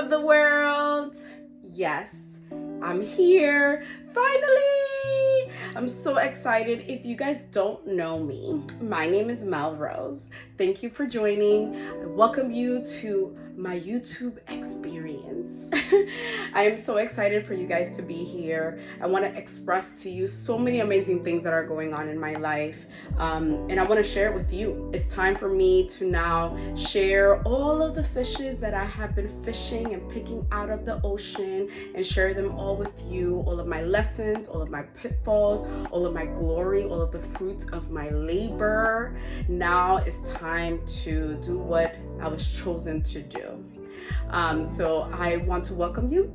of the world. Yes, I'm here. Finally! I'm so excited. If you guys don't know me, my name is Melrose. Thank you for joining. I welcome you to my YouTube experience. I am so excited for you guys to be here. I want to express to you so many amazing things that are going on in my life, and I want to share it with you. It's time for me to now share all of the fishes that I have been fishing and picking out of the ocean and share them all with you, all of my lessons, all of my pitfalls, all of my glory, all of the fruits of my labor. Now it's time to do what I was chosen to do. So I want to welcome you.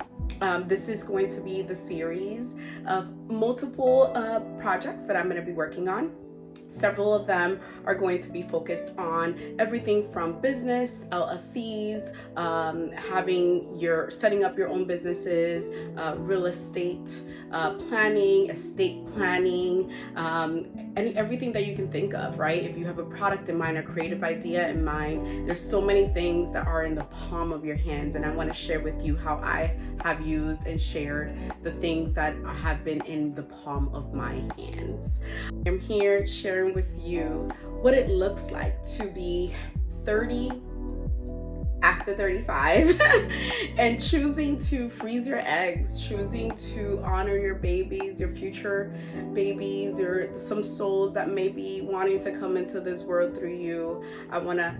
This is going to be the series of multiple projects that I'm going to be working on. Several of them are going to be focused on everything from business, LLCs, setting up your own businesses, real estate planning, estate planning, and everything that you can think of, right? If you have a product in mind, a creative idea in mind, there's so many things that are in the palm of your hands, and I want to share with you how I have used and shared the things that have been in the palm of my hands. I'm here sharing with you what it looks like to be 30 after 35 and choosing to freeze your eggs, choosing to honor your babies, your future babies, or some souls that may be wanting to come into this world through you. I want to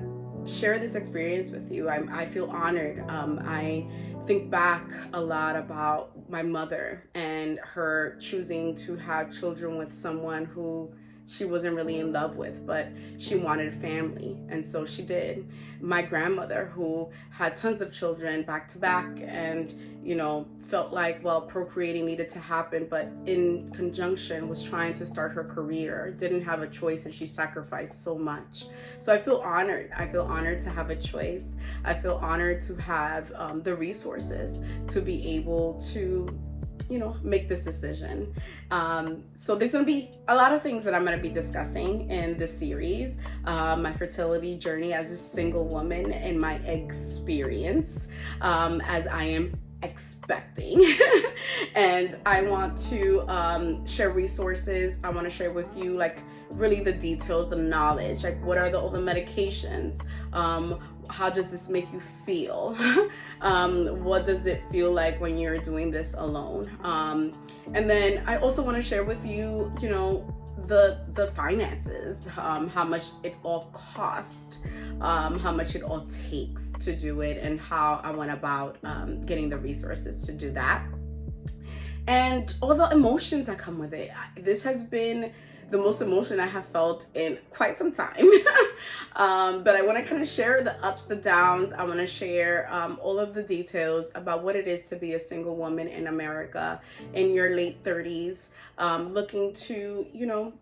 share this experience with you. I feel honored. I think back a lot about my mother and her choosing to have children with someone who she wasn't really in love with, but she wanted family, and so she did. My grandmother, who had tons of children back to back, and felt like, well, procreating needed to happen, but in conjunction was trying to start her career, didn't have a choice, and she sacrificed so much. So I feel honored. I feel honored to have a choice. I feel honored to have the resources to be able to make this decision. So there's going to be a lot of things that I'm going to be discussing in this series. My fertility journey as a single woman and my experience as I am expecting. And I want to share resources. I want to share with you really the details, the knowledge, what are all the medications, how does this make you feel, what does it feel like when you're doing this alone, and then I also want to share with you the finances, how much it all costs, how much it all takes to do it, and how I went about getting the resources to do that, and all the emotions that come with it. This has been the most emotion I have felt in quite some time. But I want to kind of share the ups, the downs. I want to share all of the details about what it is to be a single woman in America in your late 30s, looking to,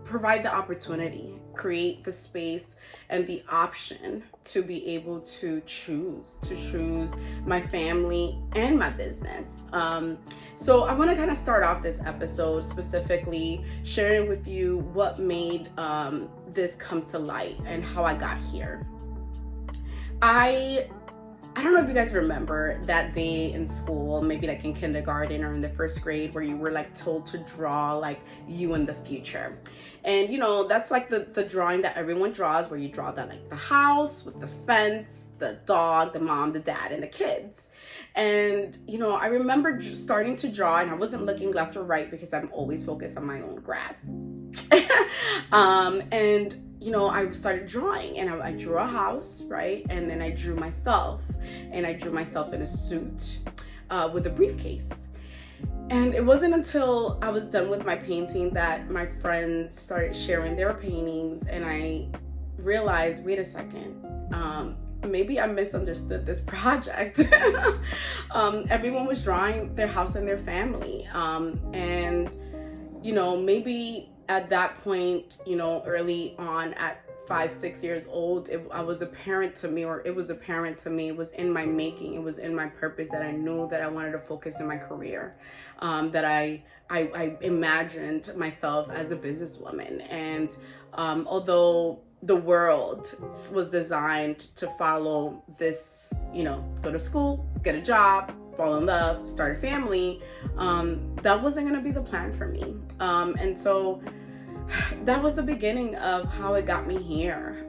provide the opportunity, create the space and the option to be able to choose my family and my business. So I want to kind of start off this episode specifically sharing with you what made this come to light and how I got here. I don't know if you guys remember that day in school, maybe in kindergarten or in the first grade, where you were told to draw you in the future. And that's the drawing that everyone draws, where you draw that the house with the fence, the dog, the mom, the dad, and the kids. And I remember starting to draw, and I wasn't looking left or right because I'm always focused on my own grass. And I started drawing, and I drew a house, right? And then I drew myself, and I drew myself in a suit with a briefcase. And it wasn't until I was done with my painting that my friends started sharing their paintings, and I realized, wait a second, maybe I misunderstood this project. Everyone was drawing their house and their family. And maybe at that point, early on at 5-6 years old, it was apparent to me, it was in my making, it was in my purpose, that I knew that I wanted to focus in my career, that I imagined myself as a businesswoman. And although the world was designed to follow this, go to school, get a job, fall in love, start a family. That wasn't going to be the plan for me. And so that was the beginning of how it got me here.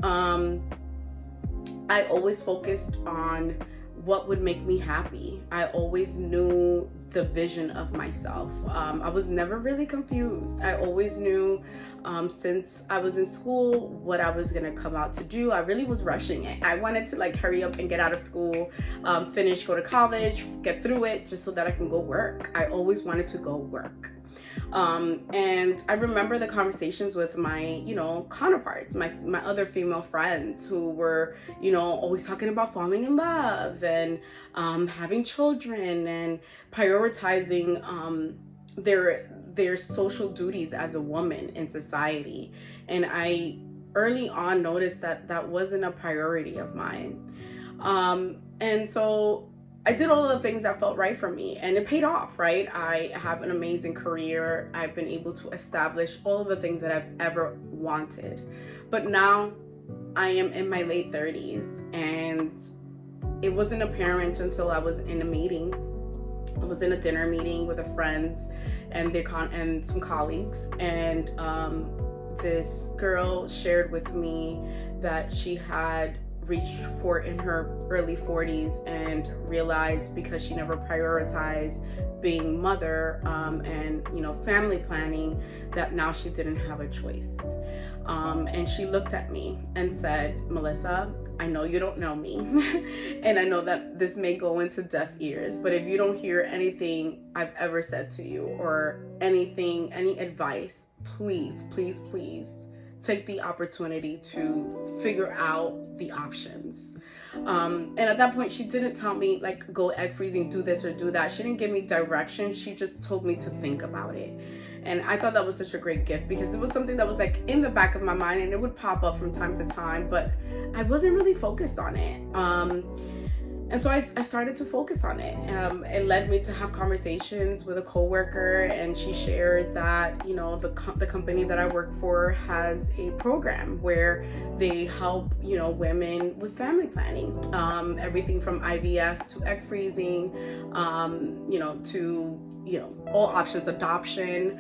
I always focused on what would make me happy. I always knew the vision of myself. I was never really confused. I always knew since I was in school what I was gonna come out to do. I really was rushing it. I wanted to hurry up and get out of school, finish, go to college, get through it just so that I can go work. I always wanted to go work. And I remember the conversations with my, counterparts, my other female friends who were, always talking about falling in love and having children and prioritizing their social duties as a woman in society. And I early on noticed that that wasn't a priority of mine. And so I did all of the things that felt right for me, and it paid off, right? I have an amazing career. I've been able to establish all of the things that I've ever wanted. But now I am in my late 30s, and it wasn't apparent until I was in a meeting. I was in a dinner meeting with friends and some colleagues, and this girl shared with me that she had reached for in her early 40s and realized because she never prioritized being mother and family planning, that now she didn't have a choice. And she looked at me and said, "Melissa, I know you don't know me and I know that this may go into deaf ears, but if you don't hear anything I've ever said to you or any advice, please take the opportunity to figure out the options." And at that point, she didn't tell me go egg freezing, do this or do that. She didn't give me direction. She just told me to think about it. And I thought that was such a great gift because it was something that was in the back of my mind, and it would pop up from time to time, but I wasn't really focused on it. And so I started to focus on it. It led me to have conversations with a coworker, and she shared that, the company that I work for has a program where they help, women with family planning, everything from IVF to egg freezing, to, all options, adoption,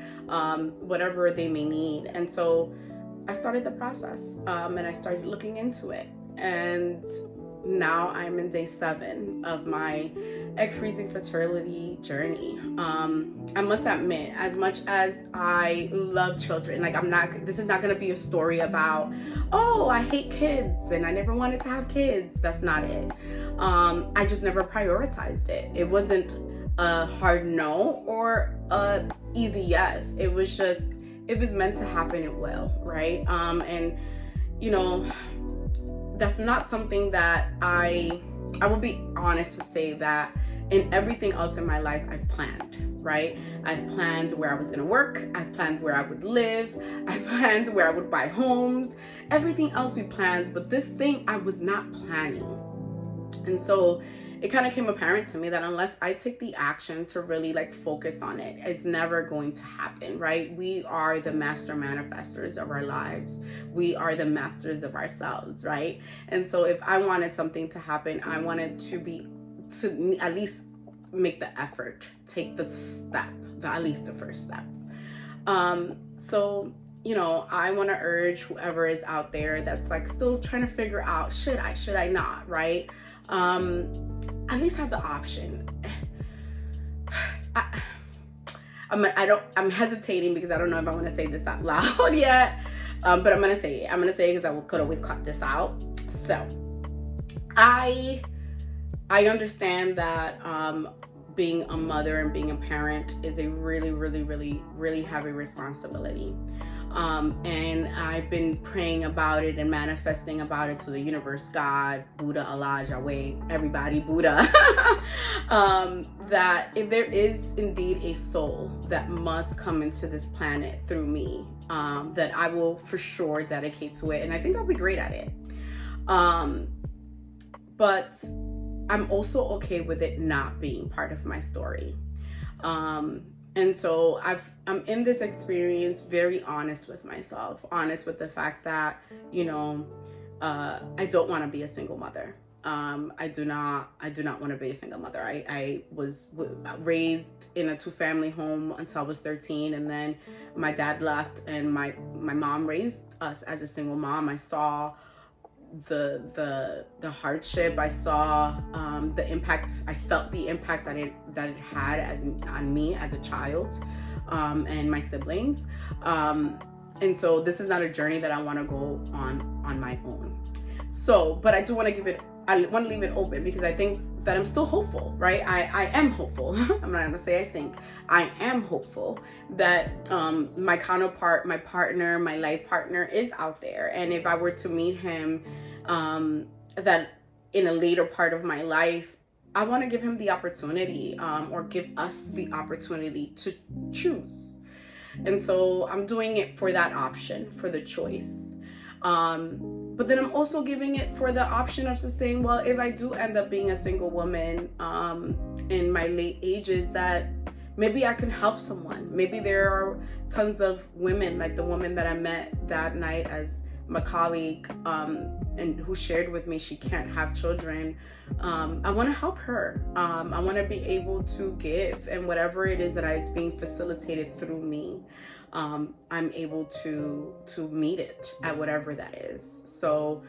whatever they may need. And so I started the process, and I started looking into it. And now I'm in day 7 of my egg freezing fertility journey. I must admit, as much as I love children, this is not going to be a story about, oh, I hate kids and I never wanted to have kids. That's not it. I just never prioritized it. It wasn't a hard no or a easy yes. It was just, if it's meant to happen, it will, right? And that's not something that I will be honest to say that in everything else in my life I've planned, right? I've planned where I was gonna work, I've planned where I would live, I planned where I would buy homes, everything else we planned, but this thing I was not planning. And so it kind of came apparent to me that unless I take the action to really focus on it, it's never going to happen, right? We are the master manifestors of our lives. We are the masters of ourselves, right? And so if I wanted something to happen, I wanted to at least make the effort, take the step, at least the first step. So I want to urge whoever is out there that's still trying to figure out, should I not, right? At least have the option. I'm hesitating because I don't know if I want to say this out loud yet, but I'm gonna say it. I'm gonna say it because I could always cut this out. So I understand that being a mother and being a parent is a really, really, really, really heavy responsibility. And I've been praying about it and manifesting about it to the universe, God, Buddha, Allah, Yahweh, everybody, Buddha, that if there is indeed a soul that must come into this planet through me, that I will for sure dedicate to it. And I think I'll be great at it. But I'm also okay with it not being part of my story. And so I'm in this experience very honest with myself, honest with the fact that, you know, I don't want to be a single mother. I do not want to be a single mother. I was raised in a 2-family home until I was 13, and then my dad left, and my mom raised us as a single mom. I saw the hardship. I saw the impact. I felt the impact that it had on me as a child, and my siblings. And so this is not a journey that I want to go on my own. So, but I do want to I want to leave it open because I think that I'm still hopeful, right? I am hopeful. I'm not going to say I think. I am hopeful that my counterpart, my partner, my life partner is out there. And if I were to meet him, that in a later part of my life, I want to give him the opportunity, or give us the opportunity to choose. And so I'm doing it for that option, for the choice. But then I'm also giving it for the option of just saying, well, if I do end up being a single woman in my late ages, that maybe I can help someone. Maybe there are tons of women, like the woman that I met that night as my colleague, and who shared with me she can't have children. I want to help her. I want to be able to give, and whatever it is that is being facilitated through me, I'm able to meet it at whatever that is. So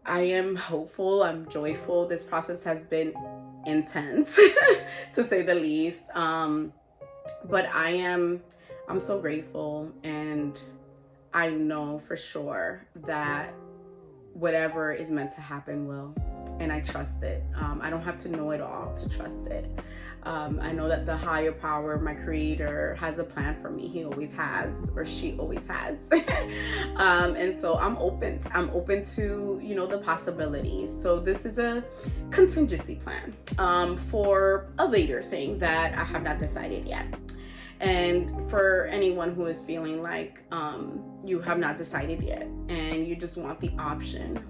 I am hopeful. I'm joyful. This process has been intense, to say the least. But I'm so grateful, and I know for sure that whatever is meant to happen will, and I trust it. I don't have to know it all to trust it. I know that the higher power, my creator, has a plan for me. He always has, or she always has. And so I'm open to, the possibilities. So this is a contingency plan for a later thing that I have not decided yet. And for anyone who is feeling like you have not decided yet and you just want the option,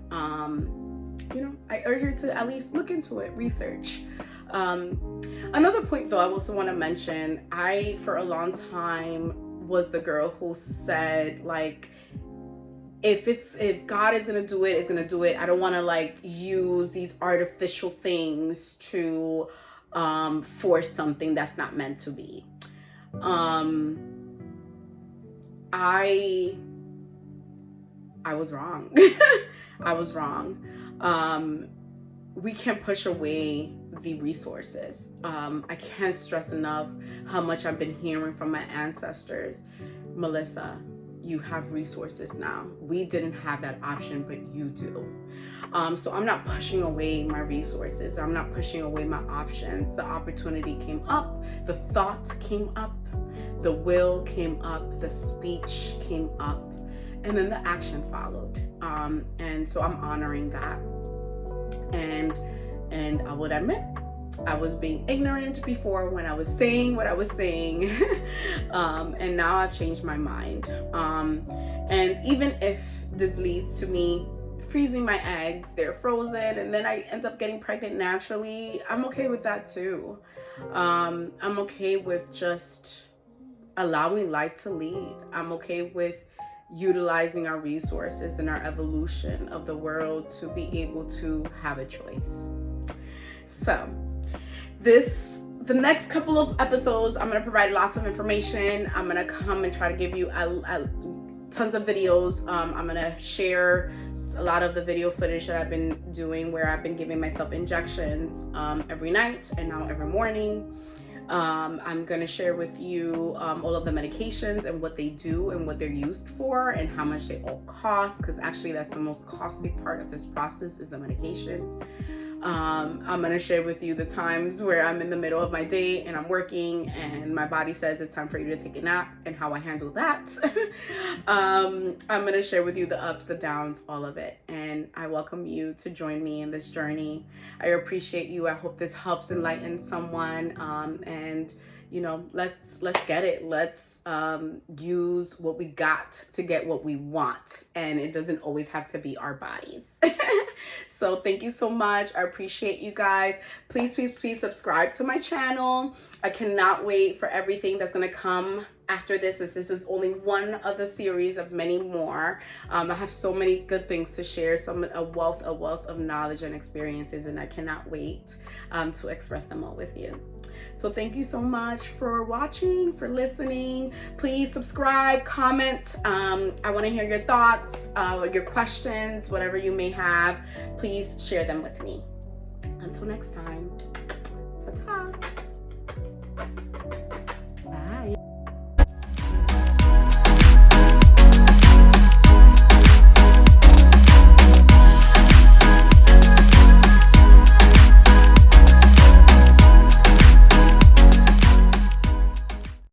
I urge you to at least look into it, research. Another point though, I also want to mention, I for a long time was the girl who said, like, if God is gonna do it, it's gonna do it. I don't want to use these artificial things to force something that's not meant to be. I was wrong. I was wrong. We can't push away the resources. I can't stress enough how much I've been hearing from my ancestors. Melissa, you have resources now. We didn't have that option, but you do. So I'm not pushing away my resources. I'm not pushing away my options. The opportunity came up, the thought came up, the will came up, the speech came up, and then the action followed. And so I'm honoring that. And I would admit, I was being ignorant before when I was saying what I was saying. And now I've changed my mind. And even if this leads to me freezing my eggs, they're frozen, and then I end up getting pregnant naturally, I'm okay with that too. I'm okay with just allowing life to lead. I'm okay with utilizing our resources and our evolution of the world to be able to have a choice. So the next couple of episodes, I'm going to provide lots of information. I'm going to come and try to give you tons of videos. I'm going to share a lot of the video footage that I've been doing, where I've been giving myself injections every night and now every morning. I'm going to share with you all of the medications and what they do and what they're used for and how much they all cost, because actually that's the most costly part of this process, is the medication. I'm going to share with you the times where I'm in the middle of my day and I'm working and my body says it's time for you to take a nap, and how I handle that. I'm going to share with you the ups, the downs, all of it. And I welcome you to join me in this journey. I appreciate you. I hope this helps enlighten someone. And let's get it. Let's use what we got to get what we want. And it doesn't always have to be our bodies. So thank you so much. I appreciate you guys. Please, please, please subscribe to my channel. I cannot wait for everything that's going to come after this. This is just only one of the series of many more. I have so many good things to share, a wealth of knowledge and experiences, and I cannot wait to express them all with you. So thank you so much for watching, for listening. Please subscribe, comment. I want to hear your thoughts, your questions, whatever you may have. Please share them with me. Until next time, ta-ta.